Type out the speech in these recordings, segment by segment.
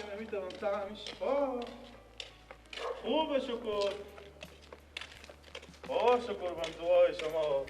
که نمیتونم تمامش. خوبه شکر. شکر من دعای شما.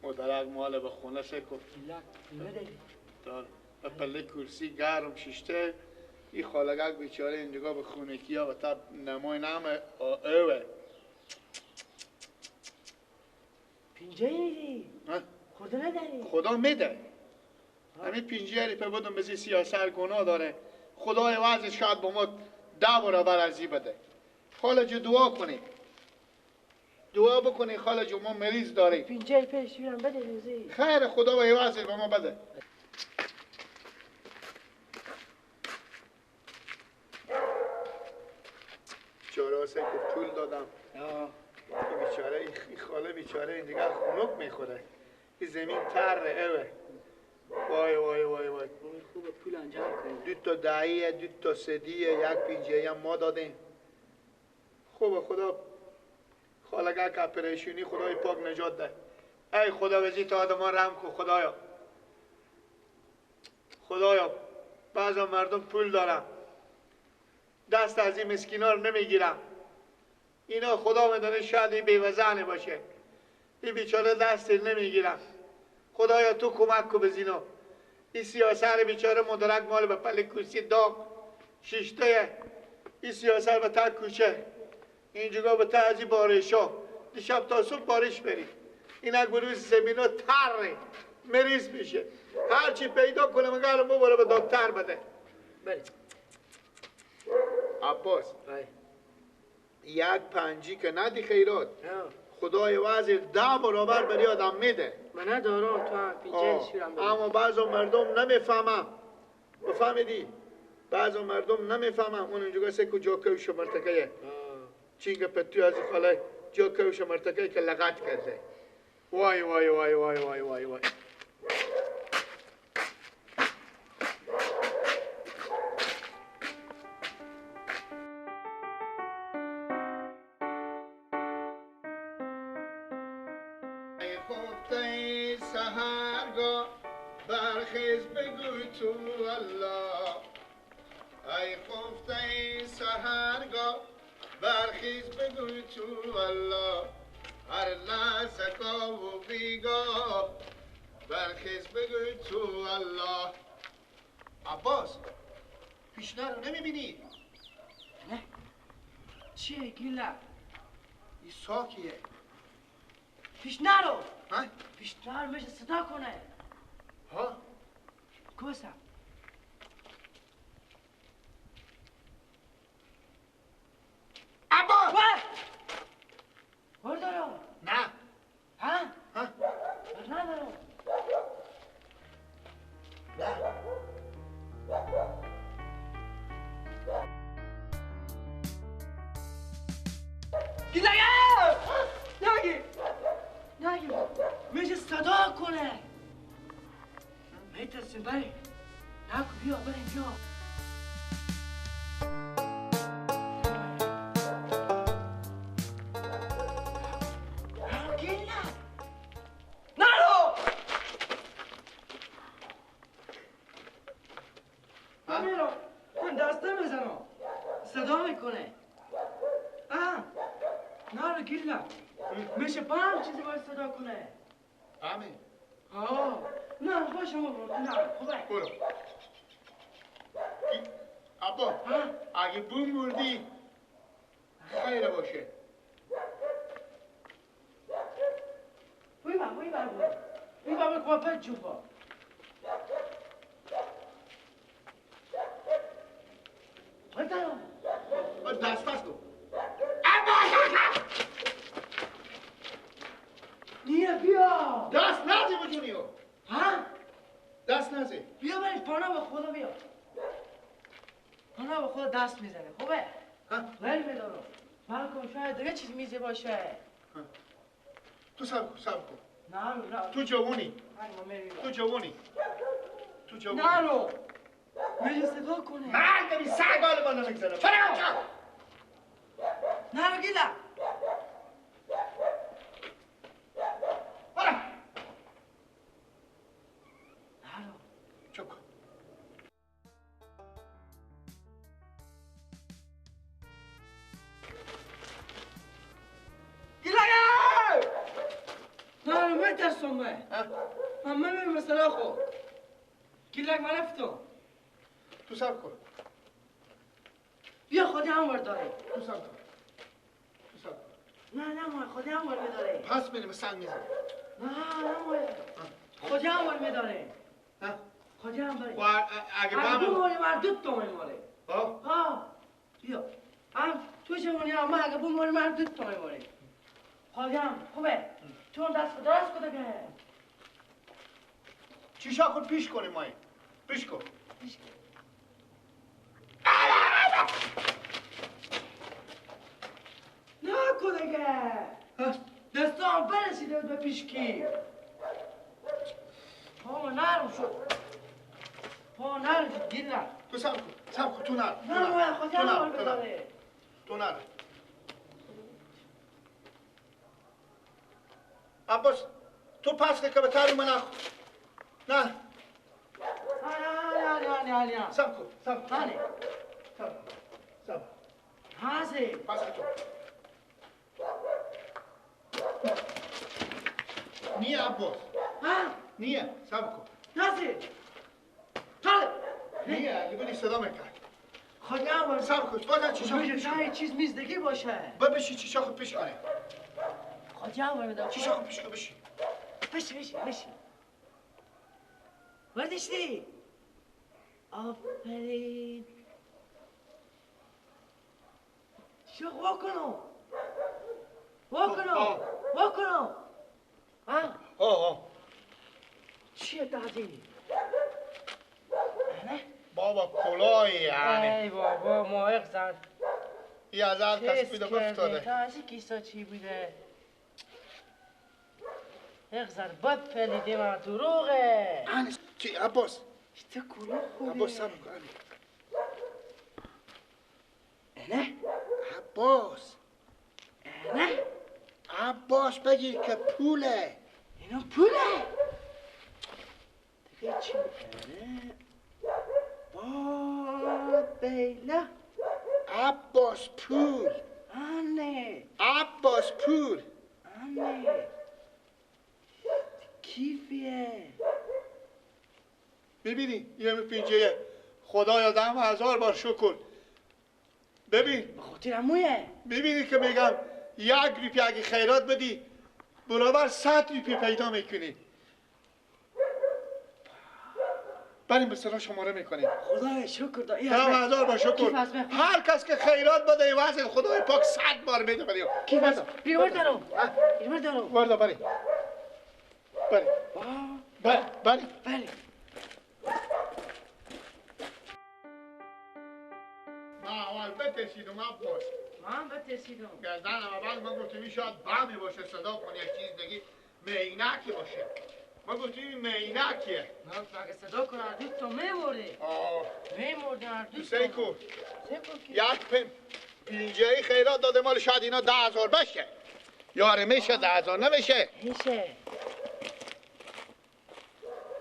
مدرک مال به خونه سکو دار به پله کرسی گرم ششته این خالگک بیچاره اینجا به خونه کیا و تا نمایشنامه اوه پنجاه میدی؟ خدا نداری؟ خدا میده همین پنجاه پی بودم بزی سیاست گناه داره خدای وضعش شاید با ما 10 برابر ازی بده خاله جو دعا کنی دعا بکنی خاله جو ما مریض داریم 50 پیش میرم بده روزی خیر خدا و عوض به ما بده چهاراسه که پول دادم این بیچاره این خاله بیچاره این دیگه خنک میخوره این زمین تره اوه وای وای وای وای خوبه پول انجام کنید 2 تا دهیه 2 تا سدیه 1 پنجه هم ما دادیم خوبه خدا خالگه که پریشونی خدای پاک نجات ده ای خدا وزی تا آدمان رحم کن خدایا بعضا مردم پول دارم دست از این مسکینا رو نمیگیرم اینا خدا میدونه شاید این بیوزنه باشه این بیچاره دست نمیگیرم خدایا تو کمک کن بزینا این سیاسر بیچاره مدرک مال به پله کرسی داغ شیشته این سیاسر به تا کوچه اینجا به تا از این بارشا دیشب تا صبح بارش بریم اینک بروز زمین ها تره مریض میشه هرچی پیدا کنه مگر ببره به دکتر بده بله عباس 1 پنجی که ندی خیرات خدای وضع 10 برابر بری آدم میده من ندارم تو 50 میرم بده اما بعضا مردم نمیفهمم بفهمیدی بعضا مردم نمیفهمم اون اینجا سه کجا کوش مرتکه چینگ پتوی از خاله جا کوش مرتکه که لغت کرده وای وای وای وای وای وای وای ای خفته سهرگاه برخیز بگو تو الله ای خفته سهرگاه برخیز بگو تو الله هر لحظه و بیگاه برخیز بگو تو الله عباس پیشنه رو نمیبینی؟ نه چیه گیلک؟ این ساکیه پیشنه رو ها؟ پیشنه رو میشه صدا کنه ها؟ کوسم عباس بردارم نه ها؟ ها؟ من ندارم نه گیلک نگی میشه صدا کنه میترسیم بریم نکو بیا بریم بیا نه رو گیلک میشه پام چیزی باید صدا کنه همه نه باشه ما برو نه خوبه برو ابا اگه بوم مردی خیره باشه وی بابا کپت جوبا دست پس کن نیه بیا دست نزی بجونیو دست نزی بیا بریم پانا به خدا بیا پانا به خدا دست میزنه خوبه ولی میدارم بلکن شاید دیگه چیز میزه باشه تو سب کن نه تو جوونی نه رو میشه صدا کنه من دمی سرگال با نمیگذارم برای اونجا نه رو گیلک برای چوب کن گیلک نه رو میترسم من میرم مثلا خود گیلک من رفتم تو سب کن بیا خودی هم داره تو سب کن نه خودی هم میداره پس میریم سنگ میزنیم نه خودی هم میداره خودی هم داره اگه بوماری من دوت تا میماره بیا تو چمونی اما اگه بوماری من دوت تا میماره خودی هم خوبه تو دست کده که چیشا خود پیش کنیم مایی پیش کن نکنه که دستان برسیده بود به پیشکی پا نرم شد گیلک تو سب کن تو نر نه خودی هم بداره تو نر عباس تو پس که به تر من نه سب کن هازی پس که تو نیه عباس نیه سب کن هازی نیه اگه بلی صدا میکرد خودی هم سب کن بازن چیشا خود پیش نه چیز میزدگی باشه بشی چیشا خود پیش کنه خودی هم بداره چیشا خود پیش کن بشی بشی وردشتی آفرین شو واکنو چیه دادی؟ بابا کلاهی یعنی ای بابا ماهق زن یه از هر کس بیده بفتاده تازی کیسا چی بوده اغزر بد پلیده من دروغه چی عباس تو کلاه خوبه عباس سب کن نه عباس بگیر که پوله اینا پوله دیگه چی میکنه با بیله عباس پول کیفیه ببینی یه پینجه خدایا 10,000 بار شکر ببین بخاطر امویه ببینی که میگم 1 روپیه اگه خیرات بدی برابر 100 روپیه پیدا میکنی بریم به سرا شماره میکنیم خدای شکر دا 10,000 بار شکر هر کس که خیرات بده این واسه خدای پاک 100 بار میده بریم کیف هست بیرور دارم وردا بریم من اول بترسیدم عباس من بترسیدم گردن اول من گفتم این شاید بمی باشه صدا کنه یک چیز دیگه مینکی باشه من گفتم این مینکیه من اگه صدا کنه دوست تو میموری دوست سیکو یک پینجه خیرات داده مال شاید اینا 10,000 بشه یاره میشه 10,000 نمیشه میشه